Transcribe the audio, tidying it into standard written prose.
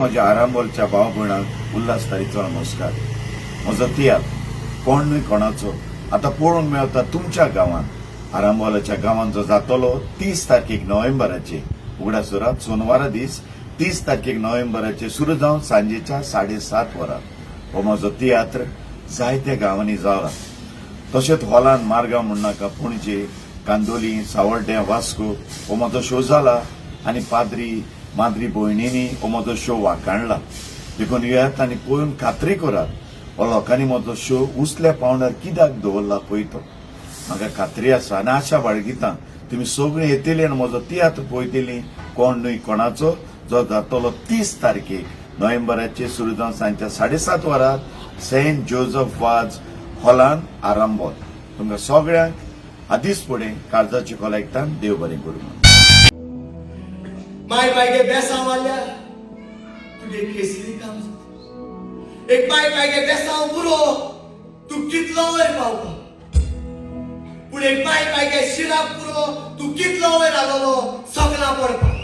माझ्या आरांबोलच्या भाव भयणांक उल्हास तारीचो नमस्कार. म्हजो तियात्र कोण न्हय कोणाचो आता पळोवंक मेळटा तुमच्या गांवांत. आरांबोलाच्या गांवांत जो जातलो 30 तारखेक नोव्हेंबराचे उगडासुरात सोनवारा दीस 30 तारखेक नोव्हेंबराचे सुरू जावन सांजेच्या 7:30 वरां हो म्हजो तियात्र जायत्या गांवांनी जाला. तशेंच हॉलांत मारगांव म्हण नाका पणजे कांदोली सावर्ड्या वास्को हो म्हजो शो जाला आनी पाद्री माद्री भयणींनी हो म्हजो शो वाखाणला. देखून येयात आनी पळोवन खात्री करात हो लोकांनी म्हजो शो उसल्या पावंड्यार कित्याक दवरला पळयतो. म्हाका खात्री आसा आनी आशा बाळगितां तुमी सगळीं येतलीं आनी म्हजो तियात्र पळयतलीं कोण न्हय कोणाचो जो जातलो 30 तारखेक नोव्हेंबराचे सुरू जावन सांजच्या 7:30 वरार सेंट जोझफ वाज हॉलांत आरांबोल. तुमकां सगळ्यांक आदीस फुडें काळजाची खोलायकतान देव बरें करूं. माय बायगे बेसांव मारल्या तुगे केसरी काम जाता. एक बायगे बेसांव पुरो तू कितलो वयर पावता. पूण एक बायगे शिराक पुरो तू कितलो वयर आलोलो सगळा पडपा.